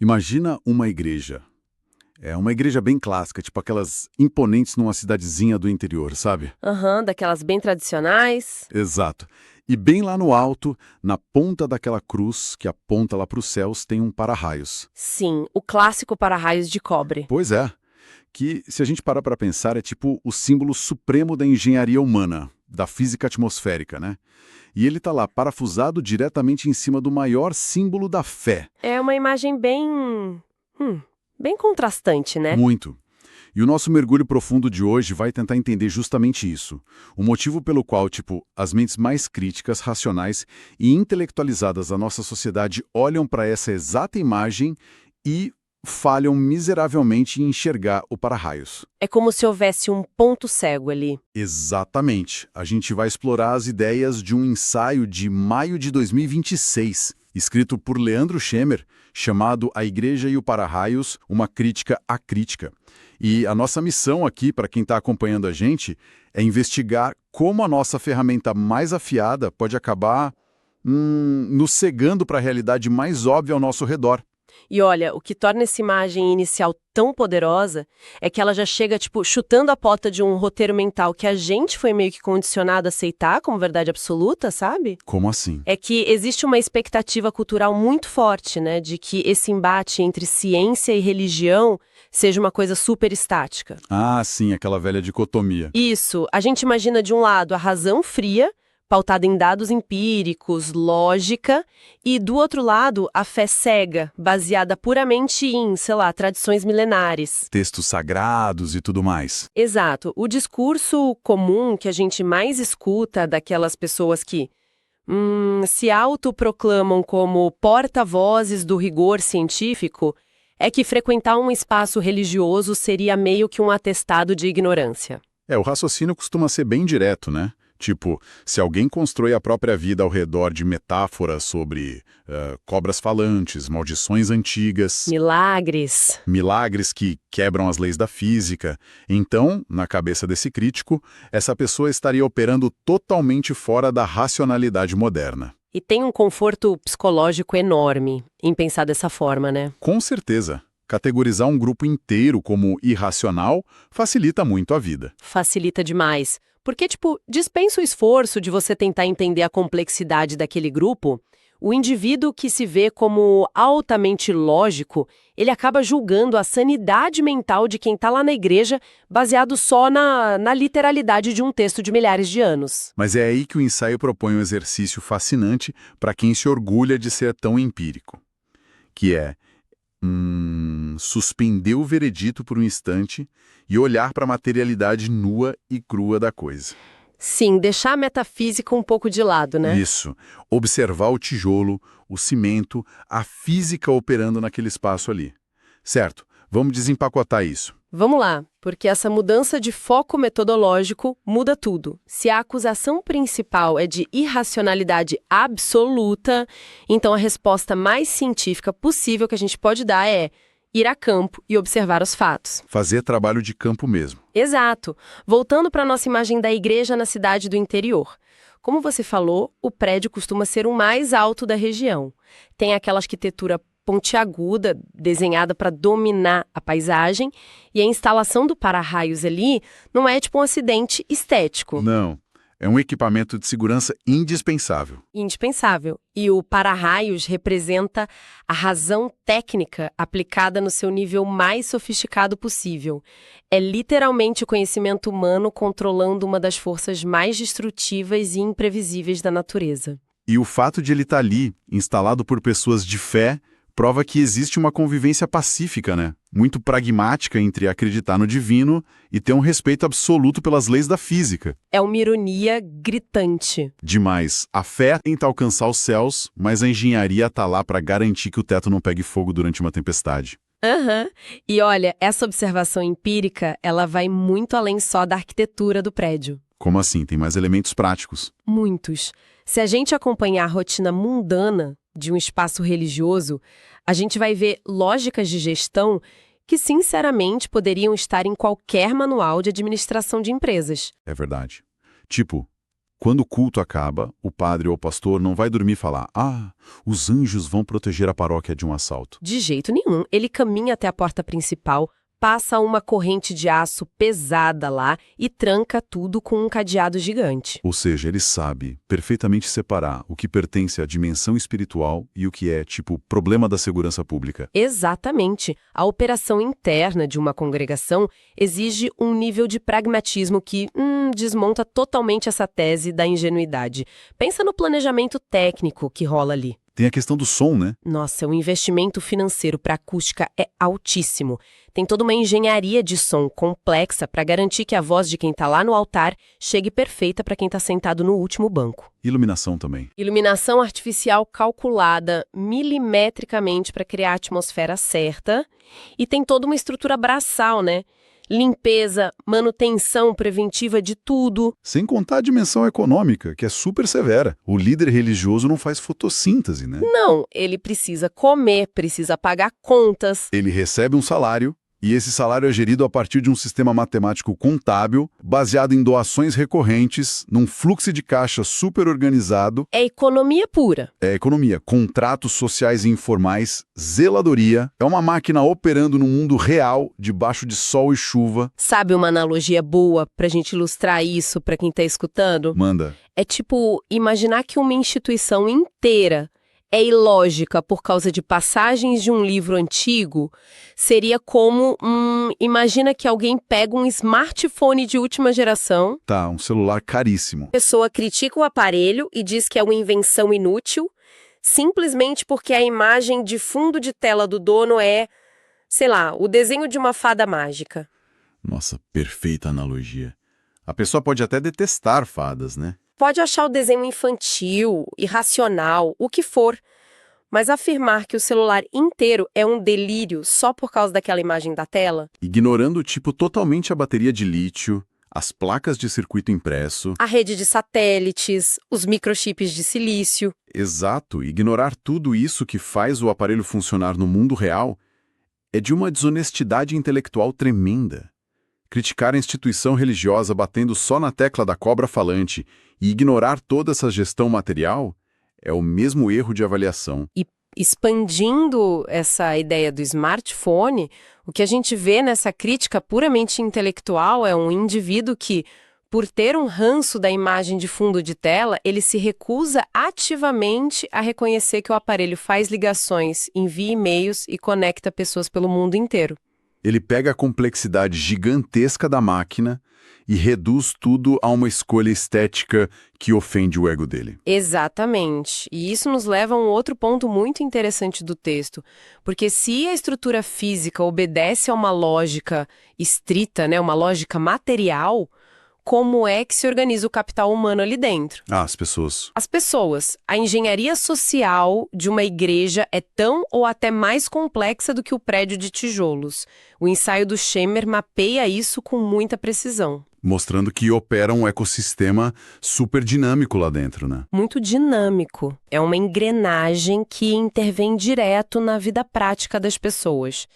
Imagina uma igreja. É uma igreja bem clássica, tipo aquelas imponentes numa cidadezinha do interior, sabe? Aham, daquelas bem tradicionais. Exato. E bem lá no alto, na ponta daquela cruz que aponta lá para os céus, tem um para-raios. Sim, o clássico para-raios de cobre. Pois é, que se a gente parar para pensar é tipo o símbolo supremo da engenharia humana, da física atmosférica, né? E ele tá lá parafusado diretamente em cima do maior símbolo da fé. É uma imagem bem contrastante, né? Muito. E o nosso mergulho profundo de hoje vai tentar entender justamente isso. O motivo pelo qual, as mentes mais críticas, racionais e intelectualizadas da nossa sociedade olham para essa exata imagem e falham miseravelmente em enxergar o para-raios. É como se houvesse um ponto cego ali. Exatamente. A gente vai explorar as ideias de um ensaio de maio de 2026, escrito por Leandro Schemer, chamado A Igreja e o Para-Raios, uma crítica à crítica. E a nossa missão aqui, para quem está acompanhando a gente, é investigar como a nossa ferramenta mais afiada pode acabar nos cegando para a realidade mais óbvia ao nosso redor. E olha, o que torna essa imagem inicial tão poderosa é que ela já chega, chutando a porta de um roteiro mental que a gente foi meio que condicionado a aceitar como verdade absoluta, sabe? Como assim? É que existe uma expectativa cultural muito forte, né, de que esse embate entre ciência e religião seja uma coisa super estática. Ah, sim, aquela velha dicotomia. Isso, a gente imagina de um lado a razão fria, pautada em dados empíricos, lógica, e do outro lado a fé cega, baseada puramente em, tradições milenares. Textos sagrados e tudo mais. Exato. O discurso comum que a gente mais escuta daquelas pessoas que se autoproclamam como porta-vozes do rigor científico é que frequentar um espaço religioso seria meio que um atestado de ignorância. O raciocínio costuma ser bem direto, né? Se alguém constrói a própria vida ao redor de metáforas sobre cobras falantes, maldições antigas, milagres que quebram as leis da física, então, na cabeça desse crítico, essa pessoa estaria operando totalmente fora da racionalidade moderna. E tem um conforto psicológico enorme em pensar dessa forma, né? Com certeza. Categorizar um grupo inteiro como irracional facilita muito a vida. Facilita demais. Porque, dispensa o esforço de você tentar entender a complexidade daquele grupo. O indivíduo que se vê como altamente lógico, ele acaba julgando a sanidade mental de quem está lá na igreja baseado só na literalidade de um texto de milhares de anos. Mas é aí que o ensaio propõe um exercício fascinante para quem se orgulha de ser tão empírico, que é suspender o veredito por um instante e olhar para a materialidade nua e crua da coisa. Sim, deixar a metafísica um pouco de lado, né? Isso. Observar o tijolo, o cimento, a física operando naquele espaço ali. Certo, vamos desempacotar isso. Vamos lá, porque essa mudança de foco metodológico muda tudo. Se a acusação principal é de irracionalidade absoluta, então a resposta mais científica possível que a gente pode dar é ir a campo e observar os fatos. Fazer trabalho de campo mesmo. Exato. Voltando para a nossa imagem da igreja na cidade do interior. Como você falou, o prédio costuma ser o mais alto da região. Tem aquela arquitetura pontiaguda, desenhada para dominar a paisagem, e a instalação do para-raios ali não é um acidente estético. Não, é um equipamento de segurança indispensável. Indispensável. E o para-raios representa a razão técnica aplicada no seu nível mais sofisticado possível. É literalmente o conhecimento humano controlando uma das forças mais destrutivas e imprevisíveis da natureza. E o fato de ele estar ali, instalado por pessoas de fé, prova que existe uma convivência pacífica, né? Muito pragmática entre acreditar no divino e ter um respeito absoluto pelas leis da física. É uma ironia gritante. Demais. A fé tenta alcançar os céus, mas a engenharia tá lá para garantir que o teto não pegue fogo durante uma tempestade. E olha, essa observação empírica, ela vai muito além só da arquitetura do prédio. Como assim? Tem mais elementos práticos. Muitos. Se a gente acompanhar a rotina mundana de um espaço religioso, a gente vai ver lógicas de gestão que, sinceramente, poderiam estar em qualquer manual de administração de empresas. É verdade. Quando o culto acaba, o padre ou o pastor não vai dormir e falar: "Ah, os anjos vão proteger a paróquia de um assalto." De jeito nenhum. Ele caminha até a porta principal, passa uma corrente de aço pesada lá e tranca tudo com um cadeado gigante. Ou seja, ele sabe perfeitamente separar o que pertence à dimensão espiritual e o que é, tipo, problema da segurança pública. Exatamente. A operação interna de uma congregação exige um nível de pragmatismo que desmonta totalmente essa tese da ingenuidade. Pensa no planejamento técnico que rola ali. Tem a questão do som, né? Nossa, o investimento financeiro para acústica é altíssimo. Tem toda uma engenharia de som complexa para garantir que a voz de quem está lá no altar chegue perfeita para quem está sentado no último banco. Iluminação também. Iluminação artificial calculada milimetricamente para criar a atmosfera certa. E tem toda uma estrutura braçal, né? Limpeza, manutenção preventiva de tudo. Sem contar a dimensão econômica, que é super severa. O líder religioso não faz fotossíntese, né? Não, ele precisa comer, precisa pagar contas. Ele recebe um salário, e esse salário é gerido a partir de um sistema matemático contábil, baseado em doações recorrentes, num fluxo de caixa super organizado. É economia pura. É economia, contratos sociais e informais, zeladoria. É uma máquina operando no mundo real, debaixo de sol e chuva. Sabe uma analogia boa pra gente ilustrar isso pra quem tá escutando? Manda. É tipo imaginar que uma instituição inteira é ilógica por causa de passagens de um livro antigo. Seria como, imagina que alguém pega um smartphone de última geração. Tá, um celular caríssimo. A pessoa critica o aparelho e diz que é uma invenção inútil, simplesmente porque a imagem de fundo de tela do dono é, sei lá, o desenho de uma fada mágica. Nossa, perfeita analogia. A pessoa pode até detestar fadas, né? Pode achar o desenho infantil, irracional, o que for, mas afirmar que o celular inteiro é um delírio só por causa daquela imagem da tela? Ignorando, tipo, totalmente a bateria de lítio, as placas de circuito impresso. A rede de satélites, os microchips de silício. Exato, ignorar tudo isso que faz o aparelho funcionar no mundo real é de uma desonestidade intelectual tremenda. Criticar a instituição religiosa batendo só na tecla da cobra falante e ignorar toda essa gestão material é o mesmo erro de avaliação. E expandindo essa ideia do smartphone, o que a gente vê nessa crítica puramente intelectual é um indivíduo que, por ter um ranço da imagem de fundo de tela, ele se recusa ativamente a reconhecer que o aparelho faz ligações, envia e-mails e conecta pessoas pelo mundo inteiro. Ele pega a complexidade gigantesca da máquina e reduz tudo a uma escolha estética que ofende o ego dele. Exatamente. E isso nos leva a um outro ponto muito interessante do texto. Porque se a estrutura física obedece a uma lógica estrita, né, uma lógica material, como é que se organiza o capital humano ali dentro? Ah, as pessoas. As pessoas. A engenharia social de uma igreja é tão ou até mais complexa do que o prédio de tijolos. O ensaio do Schemer mapeia isso com muita precisão. Mostrando que opera um ecossistema super dinâmico lá dentro, né? Muito dinâmico. É uma engrenagem que intervém direto na vida prática das pessoas.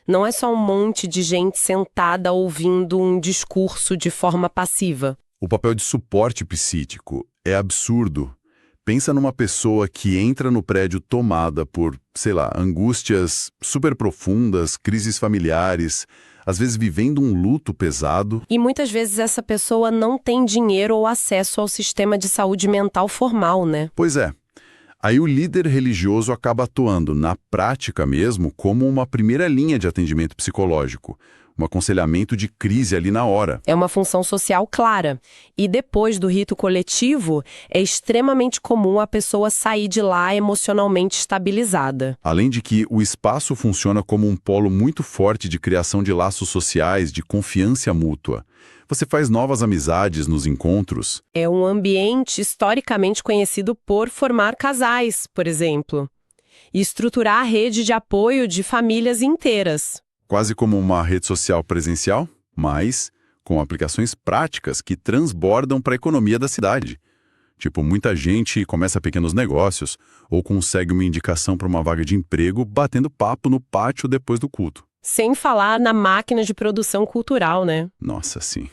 Não é só um monte de gente sentada ouvindo um discurso de forma passiva. O papel de suporte psíquico é absurdo. Pensa numa pessoa que entra no prédio tomada por, sei lá, angústias super profundas, crises familiares, às vezes vivendo um luto pesado. E muitas vezes essa pessoa não tem dinheiro ou acesso ao sistema de saúde mental formal, né? Pois é. Aí o líder religioso acaba atuando, na prática mesmo, como uma primeira linha de atendimento psicológico, um aconselhamento de crise ali na hora. É uma função social clara. E depois do rito coletivo, é extremamente comum a pessoa sair de lá emocionalmente estabilizada. Além de que o espaço funciona como um polo muito forte de criação de laços sociais, de confiança mútua. Você faz novas amizades nos encontros. É um ambiente historicamente conhecido por formar casais, por exemplo, e estruturar a rede de apoio de famílias inteiras. Quase como uma rede social presencial, mas com aplicações práticas que transbordam para a economia da cidade. Tipo, muita gente começa pequenos negócios ou consegue uma indicação para uma vaga de emprego batendo papo no pátio depois do culto. Sem falar na máquina de produção cultural, né? Nossa, sim.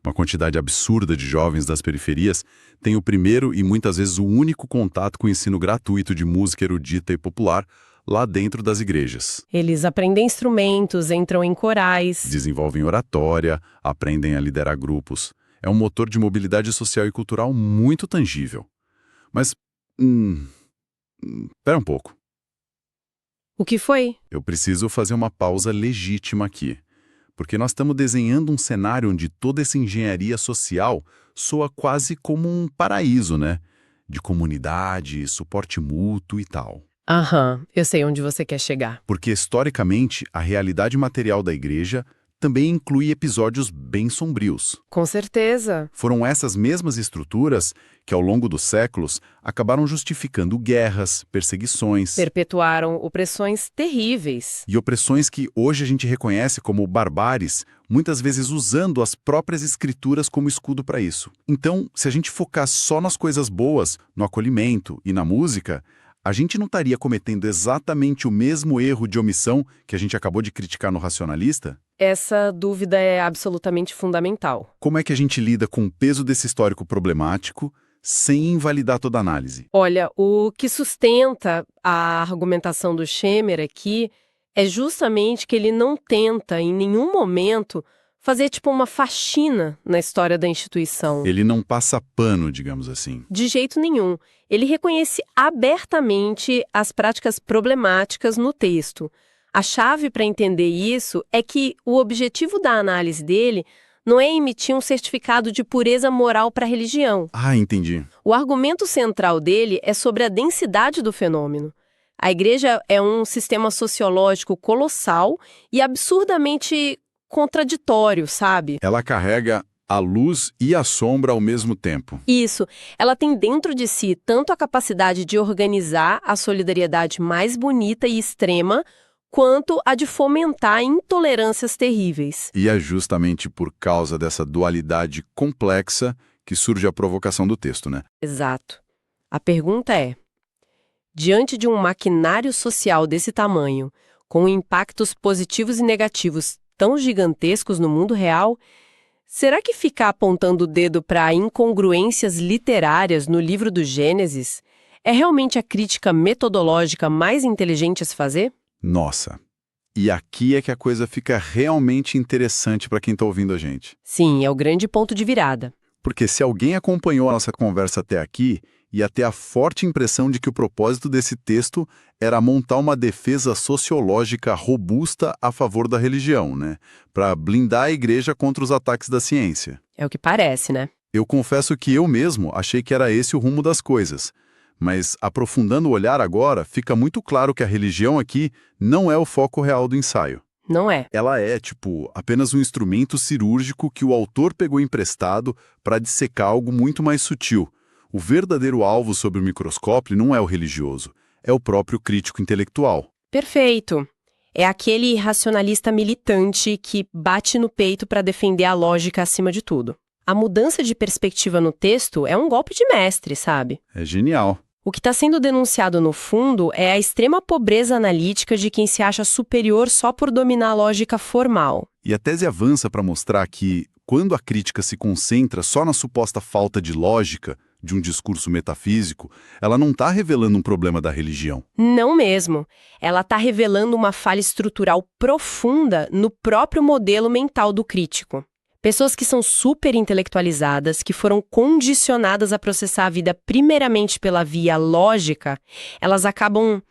Uma quantidade absurda de jovens das periferias tem o primeiro e muitas vezes o único contato com o ensino gratuito de música erudita e popular lá dentro das igrejas. Eles aprendem instrumentos, entram em corais. Desenvolvem oratória, aprendem a liderar grupos. É um motor de mobilidade social e cultural muito tangível. Mas, pera um pouco. O que foi? Eu preciso fazer uma pausa legítima aqui. Porque nós estamos desenhando um cenário onde toda essa engenharia social soa quase como um paraíso, né? De comunidade, suporte mútuo e tal. Aham, eu sei onde você quer chegar. Porque, historicamente, a realidade material da igreja também inclui episódios bem sombrios. Com certeza. Foram essas mesmas estruturas que, ao longo dos séculos, acabaram justificando guerras, perseguições Perpetuaram opressões terríveis. e opressões que hoje a gente reconhece como barbáries, muitas vezes usando as próprias escrituras como escudo para isso. Então, se a gente focar só nas coisas boas, no acolhimento e na música, a gente não estaria cometendo exatamente o mesmo erro de omissão que a gente acabou de criticar no racionalista? Essa dúvida é absolutamente fundamental. Como é que a gente lida com o peso desse histórico problemático sem invalidar toda a análise? Olha, o que sustenta a argumentação do Schemer aqui é justamente que ele não tenta, em nenhum momento, fazer tipo uma faxina na história da instituição. Ele não passa pano, digamos assim. De jeito nenhum. Ele reconhece abertamente as práticas problemáticas no texto. A chave para entender isso é que o objetivo da análise dele não é emitir um certificado de pureza moral para a religião. Ah, entendi. O argumento central dele é sobre a densidade do fenômeno. A igreja é um sistema sociológico colossal e absurdamente contraditório, sabe? Ela carrega a luz e a sombra ao mesmo tempo. Isso. Ela tem dentro de si tanto a capacidade de organizar a solidariedade mais bonita e extrema, quanto a de fomentar intolerâncias terríveis. E é justamente por causa dessa dualidade complexa que surge a provocação do texto, né? Exato. A pergunta é: diante de um maquinário social desse tamanho, com impactos positivos e negativos tão gigantescos no mundo real, será que ficar apontando o dedo para incongruências literárias no livro do Gênesis é realmente a crítica metodológica mais inteligente a se fazer? Nossa. E aqui é que a coisa fica realmente interessante para quem está ouvindo a gente. Sim, é o grande ponto de virada. Porque se alguém acompanhou a nossa conversa até aqui, ia ter a forte impressão de que o propósito desse texto era montar uma defesa sociológica robusta a favor da religião, né? Para blindar a igreja contra os ataques da ciência. É o que parece, né? Eu confesso que eu mesmo achei que era esse o rumo das coisas. Mas, aprofundando o olhar agora, fica muito claro que a religião aqui não é o foco real do ensaio. Não é. Ela é, apenas um instrumento cirúrgico que o autor pegou emprestado para dissecar algo muito mais sutil. O verdadeiro alvo sob o microscópio não é o religioso, é o próprio crítico intelectual. Perfeito. É aquele racionalista militante que bate no peito para defender a lógica acima de tudo. A mudança de perspectiva no texto é um golpe de mestre, sabe? É genial. O que está sendo denunciado no fundo é a extrema pobreza analítica de quem se acha superior só por dominar a lógica formal. E a tese avança para mostrar que, quando a crítica se concentra só na suposta falta de lógica de um discurso metafísico, ela não está revelando um problema da religião. Não mesmo. Ela está revelando uma falha estrutural profunda no próprio modelo mental do crítico. Pessoas que são super intelectualizadas, que foram condicionadas a processar a vida primeiramente pela via lógica, elas acabam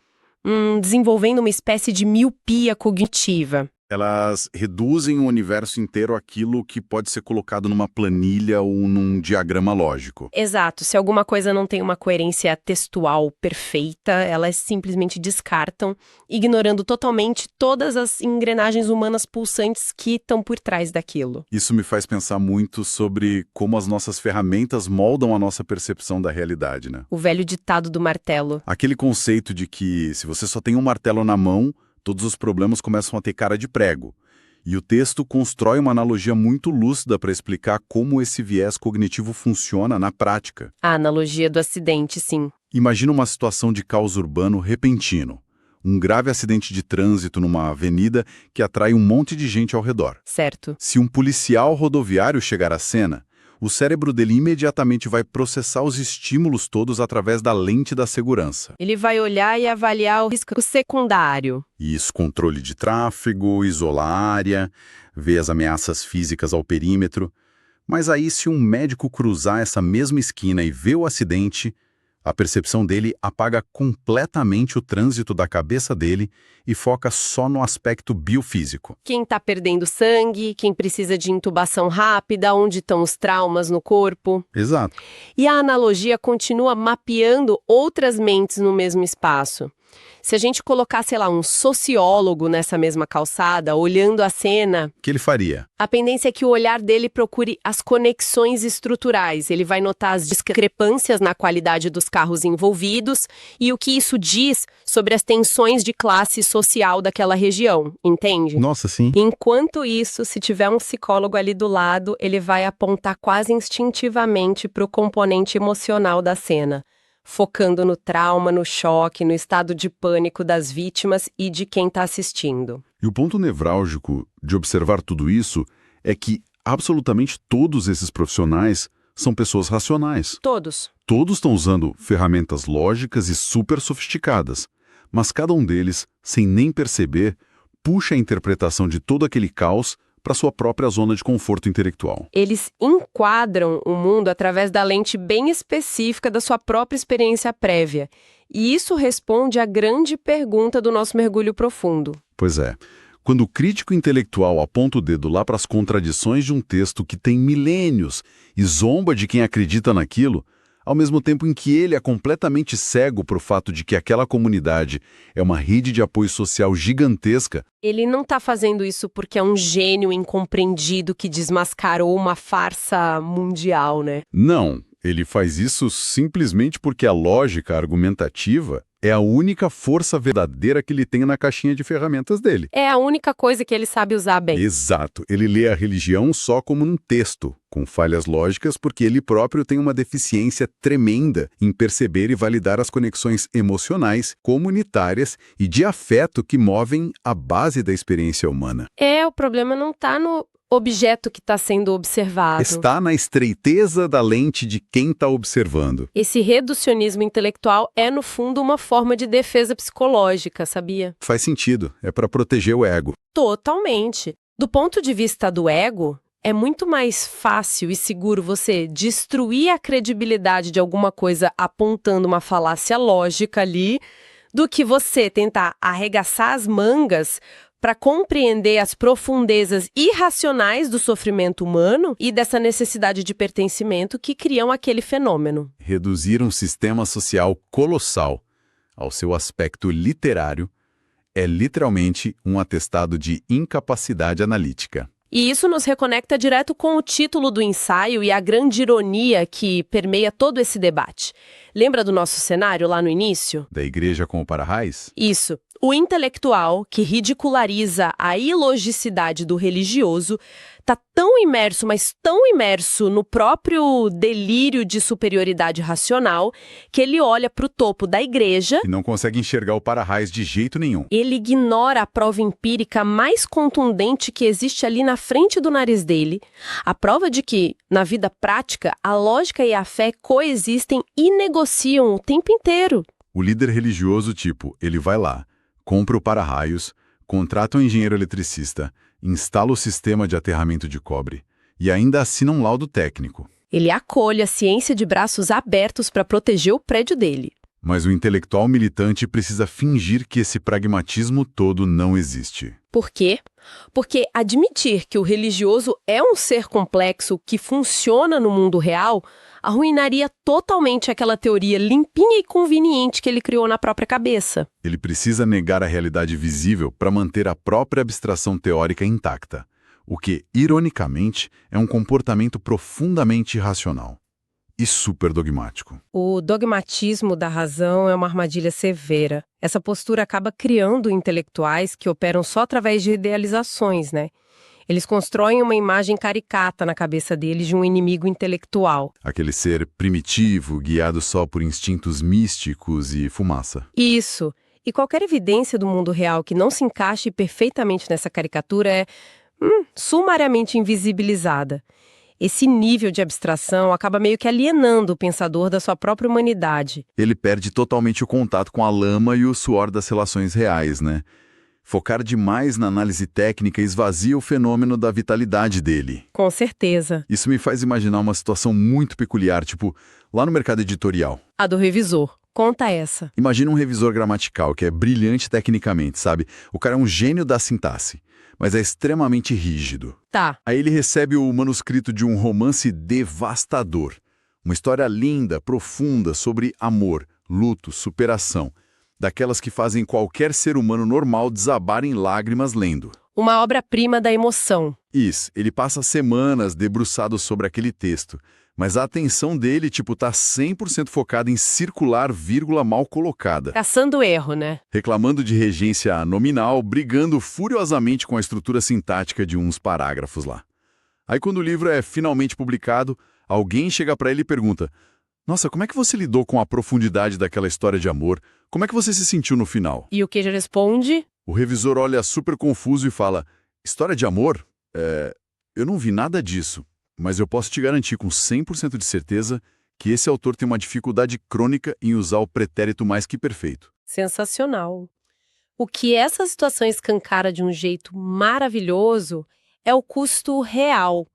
desenvolvendo uma espécie de miopia cognitiva. Elas reduzem o universo inteiro àquilo que pode ser colocado numa planilha ou num diagrama lógico. Exato. Se alguma coisa não tem uma coerência textual perfeita, elas simplesmente descartam, ignorando totalmente todas as engrenagens humanas pulsantes que estão por trás daquilo. Isso me faz pensar muito sobre como as nossas ferramentas moldam a nossa percepção da realidade, né? O velho ditado do martelo. Aquele conceito de que se você só tem um martelo na mão, todos os problemas começam a ter cara de prego. E o texto constrói uma analogia muito lúcida para explicar como esse viés cognitivo funciona na prática. A analogia do acidente, sim. Imagina uma situação de caos urbano repentino. um grave acidente de trânsito numa avenida que atrai um monte de gente ao redor. Certo. Se um policial rodoviário chegar à cena, o cérebro dele imediatamente vai processar os estímulos todos através da lente da segurança. Ele vai olhar e avaliar o risco secundário. Isso, controle de tráfego, isolar a área, ver as ameaças físicas ao perímetro. Mas aí, se um médico cruzar essa mesma esquina e ver o acidente, a percepção dele apaga completamente o trânsito da cabeça dele e foca só no aspecto biofísico. Quem está perdendo sangue, quem precisa de intubação rápida, onde estão os traumas no corpo. Exato. E a analogia continua mapeando outras mentes no mesmo espaço. Se a gente colocar, sei lá, um sociólogo nessa mesma calçada, olhando a cena, O que ele faria? a pendência é que o olhar dele procure as conexões estruturais. Ele vai notar as discrepâncias na qualidade dos carros envolvidos e o que isso diz sobre as tensões de classe social daquela região, entende? Nossa, sim. Enquanto isso, se tiver um psicólogo ali do lado, ele vai apontar quase instintivamente para o componente emocional da cena, focando no trauma, no choque, no estado de pânico das vítimas e de quem está assistindo. E o ponto nevrálgico de observar tudo isso é que absolutamente todos esses profissionais são pessoas racionais. Todos. Todos estão usando ferramentas lógicas e super sofisticadas, mas cada um deles, sem nem perceber, puxa a interpretação de todo aquele caos para sua própria zona de conforto intelectual. Eles enquadram o mundo através da lente bem específica da sua própria experiência prévia. E isso responde à grande pergunta do nosso mergulho profundo. Pois é. Quando o crítico intelectual aponta o dedo lá para as contradições de um texto que tem milênios e zomba de quem acredita naquilo, ao mesmo tempo em que ele é completamente cego para o fato de que aquela comunidade é uma rede de apoio social gigantesca, Ele não está fazendo isso porque é um gênio incompreendido que desmascarou uma farsa mundial, né? não, ele faz isso simplesmente porque a lógica argumentativa é a única força verdadeira que ele tem na caixinha de ferramentas dele. É a única coisa que ele sabe usar bem. Exato. Ele lê a religião só como um texto, com falhas lógicas, porque ele próprio tem uma deficiência tremenda em perceber e validar as conexões emocionais, comunitárias e de afeto que movem a base da experiência humana. O problema não está no objeto que está sendo observado. Está na estreiteza da lente de quem está observando. Esse reducionismo intelectual é, no fundo, uma forma de defesa psicológica, sabia? Faz sentido, é para proteger o ego. Totalmente. Do ponto de vista do ego, é muito mais fácil e seguro você destruir a credibilidade de alguma coisa apontando uma falácia lógica ali, do que você tentar arregaçar as mangas para compreender as profundezas irracionais do sofrimento humano e dessa necessidade de pertencimento que criam aquele fenômeno. Reduzir um sistema social colossal ao seu aspecto literário é literalmente um atestado de incapacidade analítica. E isso nos reconecta direto com o título do ensaio e a grande ironia que permeia todo esse debate. Lembra do nosso cenário lá no início? Da igreja com o para-raiz? Isso. O intelectual, que ridiculariza a ilogicidade do religioso, está tão imerso, mas tão imerso no próprio delírio de superioridade racional, que ele olha para o topo da igreja. E não consegue enxergar o para-raiz de jeito nenhum. Ele ignora a prova empírica mais contundente que existe ali na frente do nariz dele, a prova de que, na vida prática, a lógica e a fé coexistem e negociam o tempo inteiro. O líder religioso, ele vai lá, compra o para-raios, contrata um engenheiro eletricista, instala o sistema de aterramento de cobre e ainda assina um laudo técnico. Ele acolhe a ciência de braços abertos para proteger o prédio dele. Mas o intelectual militante precisa fingir que esse pragmatismo todo não existe. Por quê? Porque admitir que o religioso é um ser complexo que funciona no mundo real arruinaria totalmente aquela teoria limpinha e conveniente que ele criou na própria cabeça. Ele precisa negar a realidade visível para manter a própria abstração teórica intacta, o que, ironicamente, é um comportamento profundamente irracional e super dogmático. O dogmatismo da razão é uma armadilha severa. Essa postura acaba criando intelectuais que operam só através de idealizações, né? Eles constroem uma imagem caricata na cabeça deles de um inimigo intelectual. Aquele ser primitivo, guiado só por instintos místicos e fumaça. Isso. E qualquer evidência do mundo real que não se encaixe perfeitamente nessa caricatura é sumariamente invisibilizada. Esse nível de abstração acaba meio que alienando o pensador da sua própria humanidade. Ele perde totalmente o contato com a lama e o suor das relações reais, né? Focar demais na análise técnica esvazia o fenômeno da vitalidade dele. Com certeza. Isso me faz imaginar uma situação muito peculiar, tipo, lá no mercado editorial. A do revisor. Conta essa. Imagina um revisor gramatical que é brilhante tecnicamente, sabe? O cara é um gênio da sintaxe, mas é extremamente rígido. Tá. Aí ele recebe o manuscrito de um romance devastador. Uma história linda, profunda, sobre amor, luto, superação. Daquelas que fazem qualquer ser humano normal desabar em lágrimas lendo. Uma obra-prima da emoção. Isso, ele passa semanas debruçado sobre aquele texto, mas a atenção dele, tá 100% focada em circular vírgula mal colocada. Caçando erro, né? Reclamando de regência nominal, brigando furiosamente com a estrutura sintática de uns parágrafos lá. Aí quando o livro é finalmente publicado, alguém chega para ele e pergunta: "Nossa, como é que você lidou com a profundidade daquela história de amor? Como é que você se sentiu no final?" E o que ele responde? O revisor olha super confuso e fala: "História de amor? Eu não vi nada disso, mas eu posso te garantir com 100% de certeza que esse autor tem uma dificuldade crônica em usar o pretérito mais que perfeito." Sensacional. O que essa situação escancara de um jeito maravilhoso é o custo real.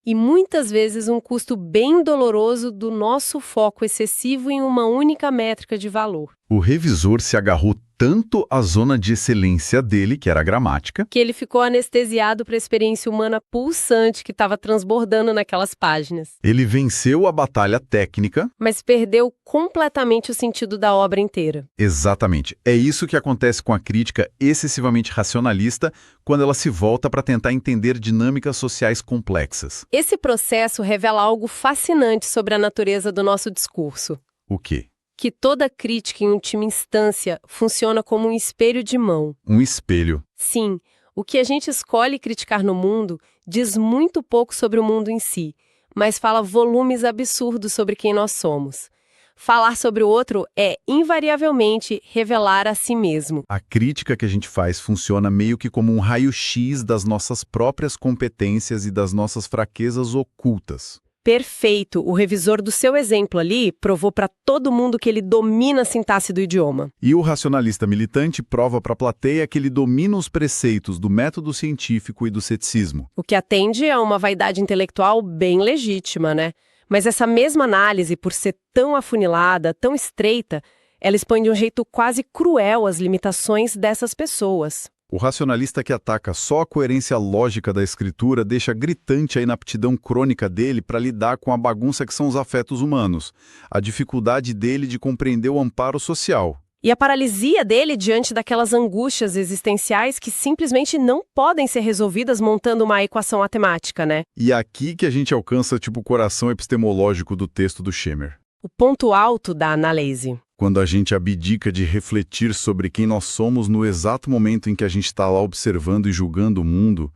E muitas vezes um custo bem doloroso do nosso foco excessivo em uma única métrica de valor. O revisor se agarrou tanto à zona de excelência dele, que era a gramática, Que ele ficou anestesiado para a experiência humana pulsante que estava transbordando naquelas páginas. ele venceu a batalha técnica. Mas perdeu completamente o sentido da obra inteira. Exatamente. É isso que acontece com a crítica excessivamente racionalista quando ela se volta para tentar entender dinâmicas sociais complexas. Esse processo revela algo fascinante sobre a natureza do nosso discurso. O quê? Que toda crítica em última instância funciona como um espelho de mão. Um espelho. Sim, o que a gente escolhe criticar no mundo diz muito pouco sobre o mundo em si, mas fala volumes absurdos sobre quem nós somos. Falar sobre o outro é, invariavelmente, revelar a si mesmo. A crítica que a gente faz funciona meio que como um raio-x das nossas próprias competências e das nossas fraquezas ocultas. Perfeito! O revisor do seu exemplo ali provou para todo mundo que ele domina a sintaxe do idioma. E o racionalista militante prova para a plateia que ele domina os preceitos do método científico e do ceticismo. O que atende a uma vaidade intelectual bem legítima, né? Mas essa mesma análise, por ser tão afunilada, tão estreita, ela expõe de um jeito quase cruel as limitações dessas pessoas. O racionalista que ataca só a coerência lógica da escritura deixa gritante a inaptidão crônica dele para lidar com a bagunça que são os afetos humanos, a dificuldade dele de compreender o amparo social. E a paralisia dele diante daquelas angústias existenciais que simplesmente não podem ser resolvidas montando uma equação matemática, né? E é aqui que a gente alcança o coração epistemológico do texto do Schemer. O ponto alto da análise. Quando a gente abdica de refletir sobre quem nós somos no exato momento em que a gente está lá observando e julgando o mundo,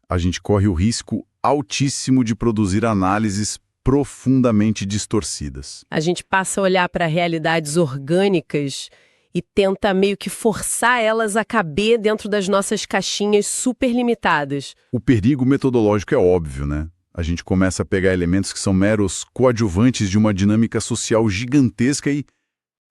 a gente corre o risco altíssimo de produzir análises profundamente distorcidas. A gente passa a olhar para realidades orgânicas e tenta meio que forçar elas a caber dentro das nossas caixinhas super limitadas. O perigo metodológico é óbvio, né? A gente começa a pegar elementos que são meros coadjuvantes de uma dinâmica social gigantesca e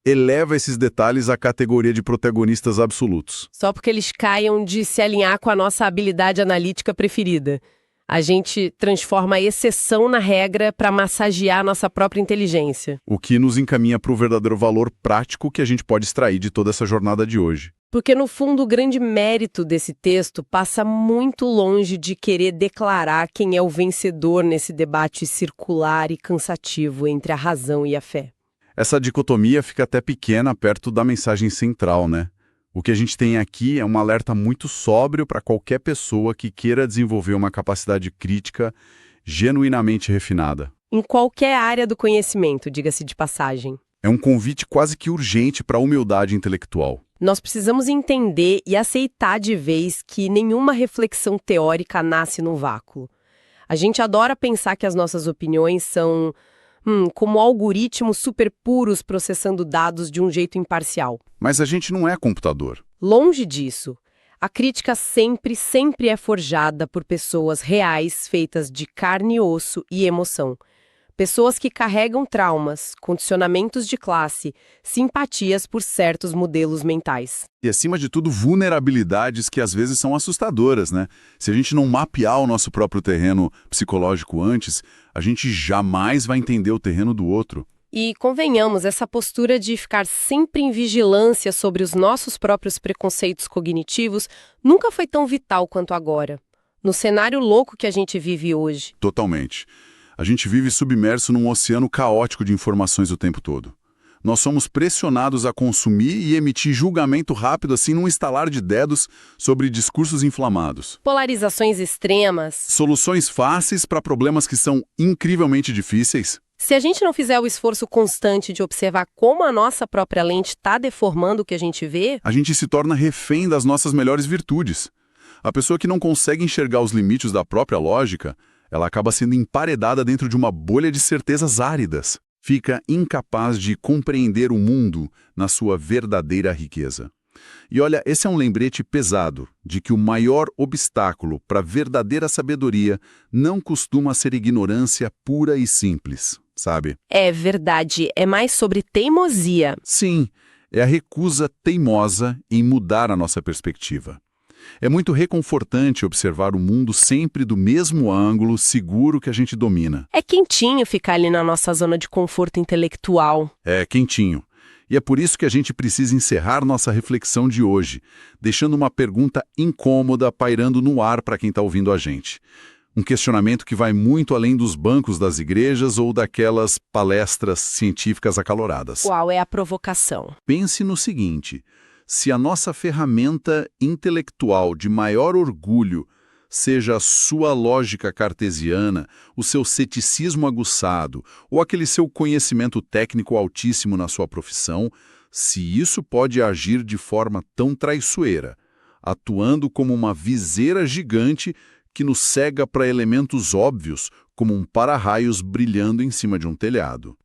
eleva esses detalhes à categoria de protagonistas absolutos. Só porque eles caiam de se alinhar com a nossa habilidade analítica preferida. A gente transforma a exceção na regra para massagear a nossa própria inteligência. O que nos encaminha para o verdadeiro valor prático que a gente pode extrair de toda essa jornada de hoje. Porque, no fundo, o grande mérito desse texto passa muito longe de querer declarar quem é o vencedor nesse debate circular e cansativo entre a razão e a fé. Essa dicotomia fica até pequena perto da mensagem central, né? O que a gente tem aqui é um alerta muito sóbrio para qualquer pessoa que queira desenvolver uma capacidade crítica genuinamente refinada. Em qualquer área do conhecimento, diga-se de passagem. É um convite quase que urgente para a humildade intelectual. Nós precisamos entender e aceitar de vez que nenhuma reflexão teórica nasce num vácuo. A gente adora pensar que as nossas opiniões são Como algoritmos super puros processando dados de um jeito imparcial. Mas a gente não é computador. Longe disso. A crítica sempre é forjada por pessoas reais, feitas de carne e osso e emoção. Pessoas que carregam traumas, condicionamentos de classe, simpatias por certos modelos mentais. E, acima de tudo, vulnerabilidades que às vezes são assustadoras, né? Se a gente não mapear o nosso próprio terreno psicológico antes, a gente jamais vai entender o terreno do outro. E, convenhamos, essa postura de ficar sempre em vigilância sobre os nossos próprios preconceitos cognitivos nunca foi tão vital quanto agora, no cenário louco que a gente vive hoje. Totalmente. A gente vive submerso num oceano caótico de informações o tempo todo. Nós somos pressionados a consumir e emitir julgamento rápido assim num estalar de dedos sobre discursos inflamados. Polarizações extremas. Soluções fáceis para problemas que são incrivelmente difíceis. Se a gente não fizer o esforço constante de observar como a nossa própria lente está deformando o que a gente vê, A gente se torna refém das nossas melhores virtudes. A pessoa que não consegue enxergar os limites da própria lógica, ela acaba sendo emparedada dentro de uma bolha de certezas áridas. Fica incapaz de compreender o mundo na sua verdadeira riqueza. E olha, esse é um lembrete pesado de que o maior obstáculo para a verdadeira sabedoria não costuma ser ignorância pura e simples, sabe? é verdade, é mais sobre teimosia. Sim, é a recusa teimosa em mudar a nossa perspectiva. É muito reconfortante observar o mundo sempre do mesmo ângulo seguro que a gente domina. É quentinho ficar ali na nossa zona de conforto intelectual. É quentinho. E é por isso que a gente precisa encerrar nossa reflexão de hoje, deixando uma pergunta incômoda pairando no ar para quem está ouvindo a gente. Um questionamento que vai muito além dos bancos das igrejas ou daquelas palestras científicas acaloradas. Qual é a provocação? Pense no seguinte: se a nossa ferramenta intelectual de maior orgulho seja a sua lógica cartesiana, o seu ceticismo aguçado ou aquele seu conhecimento técnico altíssimo na sua profissão, se isso pode agir de forma tão traiçoeira, atuando como uma viseira gigante que nos cega para elementos óbvios, como um para-raios brilhando em cima de um telhado.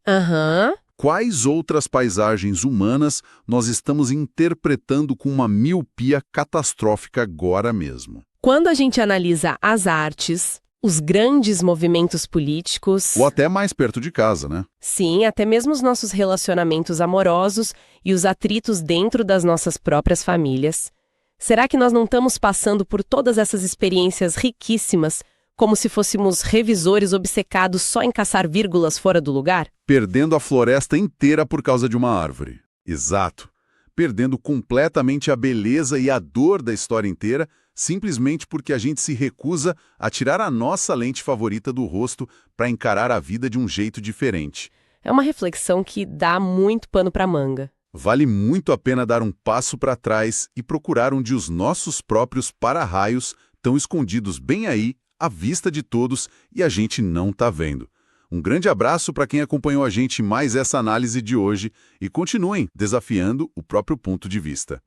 Quais outras paisagens humanas nós estamos interpretando com uma miopia catastrófica agora mesmo? Quando a gente analisa as artes, os grandes movimentos políticos, Ou até mais perto de casa, né? sim, até mesmo os nossos relacionamentos amorosos e os atritos dentro das nossas próprias famílias, será que nós não estamos passando por todas essas experiências riquíssimas como se fôssemos revisores obcecados só em caçar vírgulas fora do lugar? Perdendo a floresta inteira por causa de uma árvore. Exato. Perdendo completamente a beleza e a dor da história inteira, simplesmente porque a gente se recusa a tirar a nossa lente favorita do rosto para encarar a vida de um jeito diferente. É uma reflexão que dá muito pano para manga. Vale muito a pena dar um passo para trás e procurar onde os nossos próprios para-raios estão escondidos bem aí, à vista de todos, e a gente não está vendo. Um grande abraço para quem acompanhou a gente em mais essa análise de hoje e continuem desafiando o próprio ponto de vista.